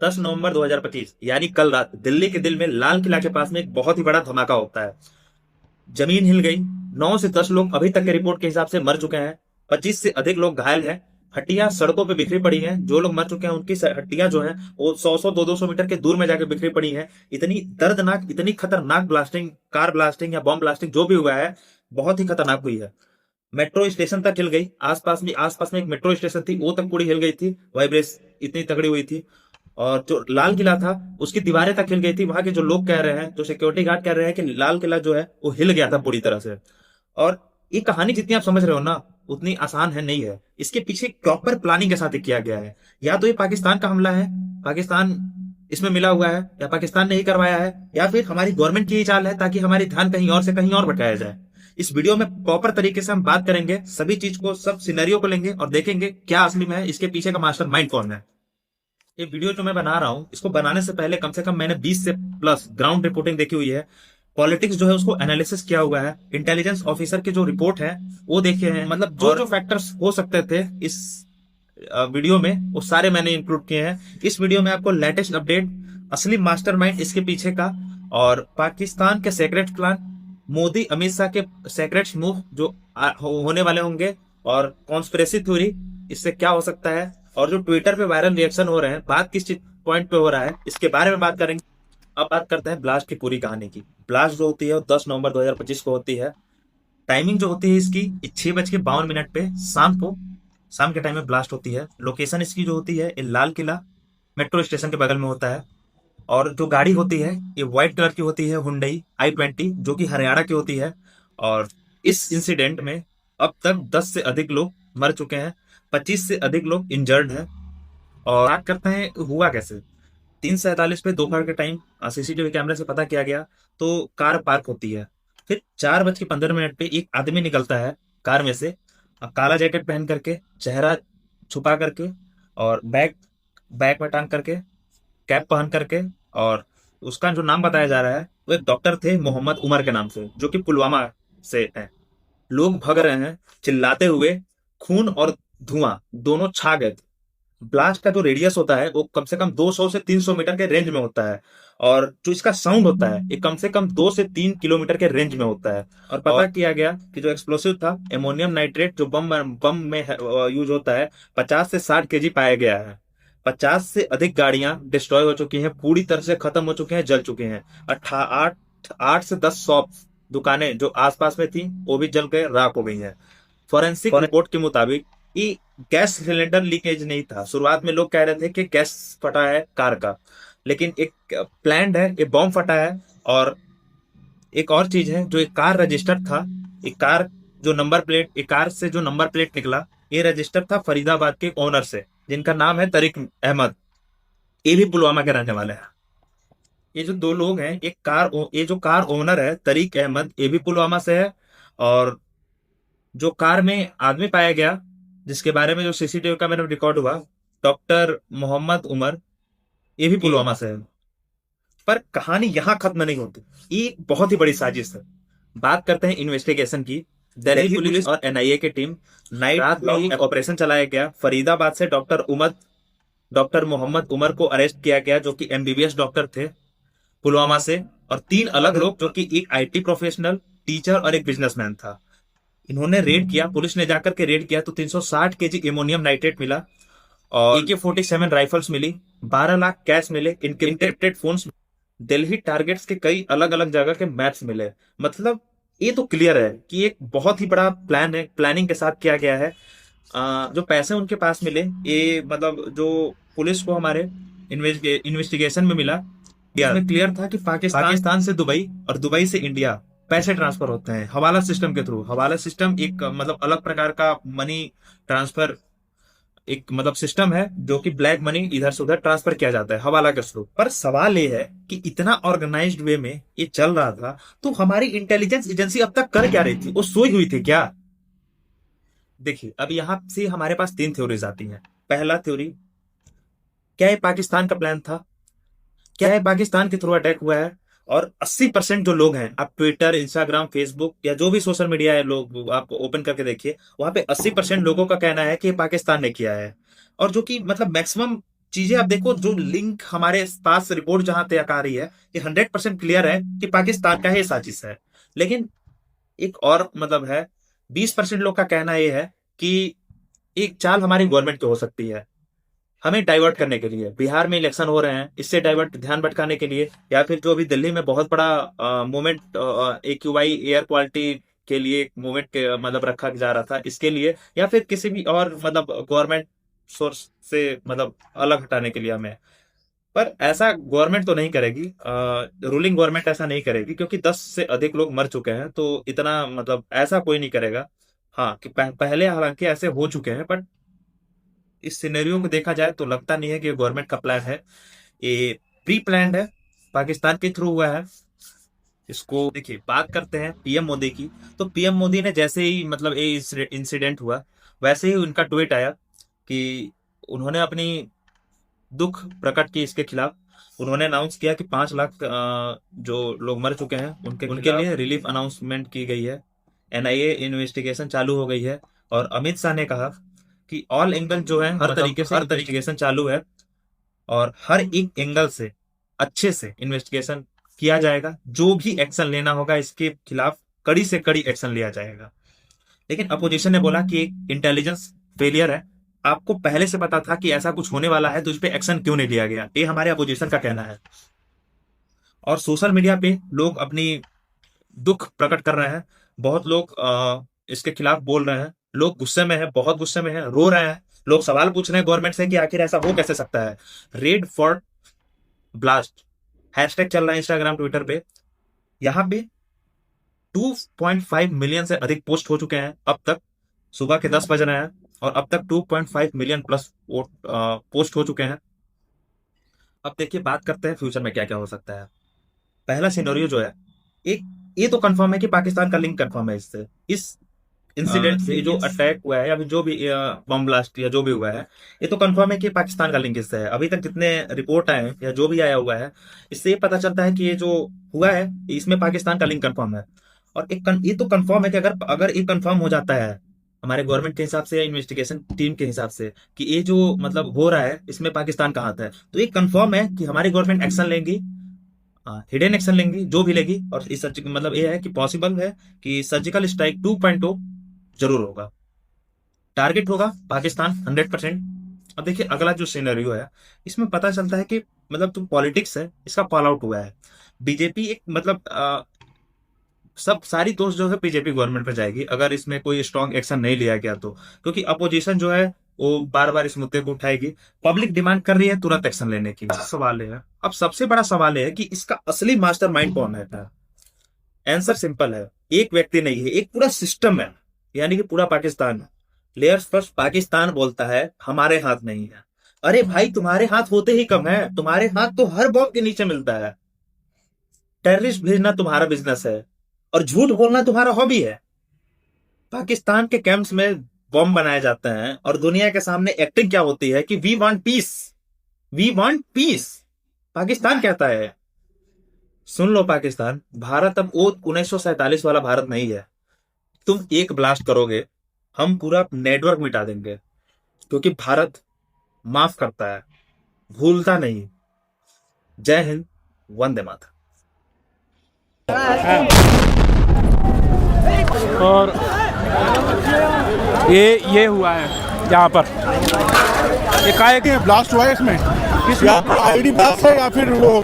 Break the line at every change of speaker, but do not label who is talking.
10 नवंबर 2025 यानी कल रात दिल्ली के दिल में लाल किला के पास में एक बहुत ही बड़ा धमाका होता है। जमीन हिल गई। 9 से 10 लोग अभी तक के रिपोर्ट के हिसाब से मर चुके हैं। 25 से अधिक लोग घायल हैं। हड्डियां सड़कों पे बिखरी पड़ी हैं। जो लोग मर चुके हैं उनकी हड्डियां जो हैं वो 100-100 200 मीटर के दूर में जाके बिखरी पड़ी हैं। इतनी दर्दनाक, इतनी खतरनाक ब्लास्टिंग, कार ब्लास्टिंग या बॉम्ब ब्लास्टिंग जो भी हुआ है, बहुत ही खतरनाक हुई है। मेट्रो स्टेशन तक हिल गई। आसपास में एक मेट्रो स्टेशन थी, वो तक पूरी हिल गई थी। वाइब्रेस इतनी तगड़ी हुई थी। और जो लाल किला था उसकी दीवारें तक हिल गई थी। वहां के जो लोग कह रहे हैं, जो सिक्योरिटी गार्ड कह रहे हैं कि लाल किला जो है वो हिल गया था पूरी तरह से। और ये कहानी जितनी आप समझ रहे हो ना, उतनी आसान है नहीं है। इसके पीछे प्रॉपर प्लानिंग के साथ ये किया गया है। या तो ये पाकिस्तान का हमला है, पाकिस्तान इसमें मिला हुआ है, या पाकिस्तान ने ही करवाया है, या फिर हमारी गवर्नमेंट की ही चाल है ताकि हमारी ध्यान कहीं और से कहीं और भटकाया जाए। इस वीडियो में प्रॉपर तरीके से हम बात करेंगे, सभी चीज को, सब सिनेरियो को लेंगे और देखेंगे क्या असली में है, इसके पीछे का मास्टर माइंड कौन है। ये वीडियो जो मैं बना रहा हूँ, इसको बनाने से पहले कम से कम मैंने 20 से प्लस ग्राउंड रिपोर्टिंग देखी हुई है। पॉलिटिक्स जो है उसको एनालिसिस किया हुआ है। इंटेलिजेंस ऑफिसर के जो रिपोर्ट है वो देखे हैं। मतलब जो जो फैक्टर्स हो सकते थे इस वीडियो में, वो सारे मैंने इंक्लूड किए हैं। इस वीडियो में आपको लेटेस्ट अपडेट, असली मास्टरमाइंड इसके पीछे का, और पाकिस्तान के सीक्रेट प्लान, मोदी अमित शाह के सीक्रेट मूव जो होने वाले होंगे, और कॉन्स्पिरेसी थ्योरी इससे क्या हो सकता है, और जो ट्विटर पे वायरल रिएक्शन हो रहे हैं, बात किस पॉइंट पे हो रहा है, इसके बारे में बात करेंगे। अब बात करते हैं ब्लास्ट की पूरी कहानी की। ब्लास्ट जो होती है वो 10 नवंबर 2025 को होती है। टाइमिंग जो होती है इसकी 6:52 पे शाम को, शाम के टाइम में ब्लास्ट होती है। लोकेशन इसकी जो होती है ये लाल किला मेट्रो स्टेशन के बगल में होता है। और जो गाड़ी होती है ये व्हाइट कलर की होती है, हुंडई i20, जो कि हरियाणा की होती है। और इस इंसिडेंट में अब तक 10 से अधिक लोग मर चुके हैं, 25 से अधिक लोग इंजर्ड हैं। और बात करते हैं हुआ कैसे। 3:47 पे दोपहर के टाइम सीसीटीवी कैमरे से पता किया गया तो कार पार्क होती है। फिर 4:15 पे एक आदमी निकलता है कार में से, काला जैकेट पहन करके, चेहरा छुपा करके, और बैग बैग में टांग करके, कैप पहन करके। और उसका जो नाम बताया जा रहा है वो एक डॉक्टर थे मोहम्मद उमर के नाम से, जो कि पुलवामा से है। लोग भग रहे हैं चिल्लाते हुए। खून और धुआं दोनों छा गए थे। ब्लास्ट का जो रेडियस होता है वो कम से कम 200 से 300 मीटर के रेंज में होता है। और जो इसका साउंड होता है ये कम से कम 2 से 3 किलोमीटर के रेंज में होता है। और पता किया गया कि जो एक्सप्लोसिव था एमोनियम नाइट्रेट, जो बम में यूज होता है, 50 से 60 केजी पाया गया है। 50 से अधिक गाड़ियां डिस्ट्रॉय हो चुकी हैं, पूरी तरह से खत्म हो चुके हैं, जल चुके हैं। आठ 8 से 10 शॉप, दुकानें जो आसपास में थी वो भी जल गए, राख हो गई हैं। फॉरेंसिक रिपोर्ट के मुताबिक ये गैस सिलेंडर लीकेज नहीं था। शुरुआत में लोग कह रहे थे कि गैस फटा है कार का, लेकिन एक प्लान्ड है, ये बॉम्ब फटा है। और एक और चीज है, जो एक कार रजिस्टर्ड था, एक कार जो नंबर प्लेट, एक कार से जो नंबर प्लेट निकला, ये रजिस्टर्ड था फरीदाबाद के ओनर से, जिनका नाम है तरीक अहमद। ये भी पुलवामा के रहने वाले हैं। ये जो दो लोग हैं, ये जो कार ओनर है तरीक अहमद, ये भी पुलवामा से है। और जो कार में आदमी पाया गया, जिसके बारे में जो सीसीटीवी कैमरे में रिकॉर्ड हुआ, डॉक्टर मोहम्मद उमर, ये भी पुलवामा से है। पर कहानी यहां खत्म नहीं होती। ये एक बहुत ही बड़ी साजिश है। बात करते हैं इन्वेस्टिगेशन की। दिल्ली पुलिस और एनआईए की टीम नाइट रात में एक ऑपरेशन चलाया गया। फरीदाबाद से डॉक्टर मोहम्मद उमर को अरेस्ट किया गया, जो कि एमबीबीएस डॉक्टर थे पुलवामा से। और 3 अलग लोग, जो कि एक आईटी प्रोफेशनल, टीचर और एक बिजनेसमैन था। इन्होंने रेड किया, पुलिस ने जाकर के रेड किया तो 360 केजी एमोनियम नाइट्रेट मिला, और AK-47 राइफल्स मिली, 12 लाख कैश मिले, इनक्रिप्टेड फोन्स, दिल्ली टारगेट्स के कई अलग अलग जगह के मैप्स मिले। मतलब ये तो क्लियर है कि एक बहुत ही बड़ा प्लान है, प्लानिंग के साथ किया गया है। जो पैसे उनके पास मिले, ये मतलब जो पुलिस को हमारे इन्वेस्टिगेशन में मिला, इसमें क्लियर था कि पाकिस्तान से दुबई और दुबई से इंडिया पैसे ट्रांसफर होते हैं हवाला सिस्टम के थ्रू। हवाला सिस्टम एक मतलब अलग प्रकार का मनी ट्रांसफर, एक मतलब सिस्टम है जो कि ब्लैक मनी इधर से उधर ट्रांसफर किया जाता है हवाला के थ्रू। पर सवाल ये है कि इतना ऑर्गेनाइज्ड वे में ये चल रहा था, तो हमारी इंटेलिजेंस एजेंसी अब तक कर क्या रही थी? वो सोई हुई थी क्या? देखिए, अब यहां से हमारे पास 3 थ्योरीज आती हैं। पहला थ्योरी, क्या ये पाकिस्तान का प्लान था? क्या है पाकिस्तान के थ्रू अटैक हुआ है? और 80% जो लोग हैं, आप ट्विटर, इंस्टाग्राम, फेसबुक या जो भी सोशल मीडिया है, लोग आप ओपन करके देखिए, वहां पे 80% लोगों का कहना है कि पाकिस्तान ने किया है। और जो कि मतलब मैक्सिमम चीजें आप देखो, जो लिंक हमारे पास रिपोर्ट जहां तक आ रही है, ये 100% क्लियर है कि पाकिस्तान का ही साजिश है। लेकिन एक और मतलब है, 20% लोग का कहना यह है कि एक चाल हमारी गवर्नमेंट की हो सकती है, हमें डाइवर्ट करने के लिए। बिहार में इलेक्शन हो रहे हैं, इससे डाइवर्ट, ध्यान भटकाने के लिए, या फिर जो अभी दिल्ली में बहुत बड़ा मूवमेंट AQI एयर क्वालिटी के लिए मूवमेंट के मतलब रखा जा रहा था, इसके लिए, या फिर किसी भी और मतलब गवर्नमेंट सोर्स से मतलब अलग हटाने के लिए हमें। पर ऐसा गवर्नमेंट तो नहीं करेगी, रूलिंग गवर्नमेंट ऐसा नहीं करेगी, क्योंकि 10 से अधिक लोग मर चुके हैं, तो इतना मतलब ऐसा कोई नहीं करेगा। हाँ कि पहले हालांकि ऐसे हो चुके हैं, बट इस सिनेरियो को देखा जाए तो लगता नहीं है कि गवर्नमेंट का प्लान है, ये प्री प्लान्ड है, पाकिस्तान के थ्रू हुआ है। इसको देखिए, बात करते हैं पीएम मोदी की। तो पीएम मोदी ने जैसे ही मतलब ये इंसिडेंट हुआ, वैसे ही उनका ट्वीट आया कि उन्होंने अपनी दुख प्रकट की इसके खिलाफ। उन्होंने अनाउंस किया कि 5 लाख जो लोग मर चुके हैं उनके लिए रिलीफ अनाउंसमेंट की गई है। NIA इन्वेस्टिगेशन चालू हो गई है। और अमित शाह ने कहा कि ऑल एंगल जो है, हर तरीके से इन्वेस्टिगेशन चालू है, और हर एक एंगल से अच्छे से इन्वेस्टिगेशन किया जाएगा। जो भी एक्शन लेना होगा इसके खिलाफ कड़ी से कड़ी एक्शन लिया जाएगा। लेकिन अपोजिशन ने बोला कि इंटेलिजेंस फेलियर है, आपको पहले से पता था कि ऐसा कुछ होने वाला है, तो इस पे एक्शन क्यों नहीं लिया गया, ये हमारे अपोजिशन का कहना है। और सोशल मीडिया पे लोग अपनी दुख प्रकट कर रहे हैं, बहुत लोग इसके खिलाफ बोल रहे हैं, लोग गुस्से में है, बहुत गुस्से में है, रो रहे हैं। लोग सवाल पूछ रहे हैं गवर्नमेंट से कि आखिर ऐसा हो कैसे सकता है। रेड फॉर ब्लास्ट हैशटैग चल रहा है इंस्टाग्राम, ट्विटर पे। यहाँ पे 2.5 मिलियन से अधिक पोस्ट हो चुके हैं अब तक, सुबह के 10 बज रहे हैं, और अब तक 2.5 मिलियन प्लस पोस्ट हो चुके हैं। अब देखिए, बात करते हैं फ्यूचर में क्या क्या हो सकता है। पहला सिनेरियो जो है, एक ये तो कंफर्म है कि पाकिस्तान का लिंक कंफर्म है इससे, इस इंसिडेंट से, जो अटैक हुआ है या फिर जो भी बम ब्लास्ट या जो भी हुआ है, ये तो कंफर्म है कि पाकिस्तान का लिंक इससे है। अभी तक जितने रिपोर्ट आए हैं या जो भी आया हुआ है, इससे ये पता चलता है कि ये जो हुआ है इसमें पाकिस्तान का लिंक कंफर्म है। और ये तो कंफर्म है कि अगर अगर ये कंफर्म हो जाता है हमारे गवर्नमेंट के हिसाब से या इन्वेस्टिगेशन टीम के हिसाब से कि ये जो मतलब हो रहा है इसमें पाकिस्तान का हाथ है, तो ये कंफर्म है कि हमारी गवर्नमेंट एक्शन लेंगी, हिडन एक्शन लेंगी, जो भी लेगी। और इस मतलब ये है कि पॉसिबल है कि सर्जिकल स्ट्राइक 2.0 जरूर होगा, टारगेट होगा पाकिस्तान 100%। अब देखिए, अगला जो सिनेरियो है, इसमें पता चलता है कि मतलब जो पॉलिटिक्स है इसका फॉल आउट हुआ है। बीजेपी एक मतलब सब सारी दोष जो है बीजेपी गवर्नमेंट पे जाएगी अगर इसमें कोई स्ट्रॉन्ग एक्शन नहीं लिया गया तो, क्योंकि अपोजिशन जो है वो बार बार इस मुद्दे को उठाएगी। पब्लिक डिमांड कर रही है तुरंत एक्शन लेने की। सवाल है, अब सबसे बड़ा सवाल है कि इसका असली मास्टरमाइंड कौन है। आंसर सिंपल है, एक व्यक्ति नहीं है, एक पूरा सिस्टम है, यानी कि पूरा पाकिस्तान है। लेयर्स फर्स्ट पाकिस्तान बोलता है हमारे हाथ नहीं है। अरे भाई, तुम्हारे हाथ होते ही कम है, तुम्हारे हाथ तो हर बॉम्ब के नीचे मिलता है। टेररिस्ट भेजना तुम्हारा बिजनेस है, और झूठ बोलना तुम्हारा हॉबी है। पाकिस्तान के कैंप्स में बॉम्ब बनाए जाते हैं, और दुनिया के सामने एक्टिंग क्या होती है कि we want peace, we want peace, Pakistan कहता है। सुन लो पाकिस्तान, भारत अब वो 1947 वाला भारत नहीं है। तुम एक ब्लास्ट करोगे, हम पूरा नेटवर्क मिटा देंगे, क्योंकि भारत माफ करता है, भूलता नहीं। जय हिंद, वंदे मातरम।
और ये हुआ है यहाँ पर,
ब्लास्ट हुआ है इसमें, आईडी ब्लास्ट है या फिर वो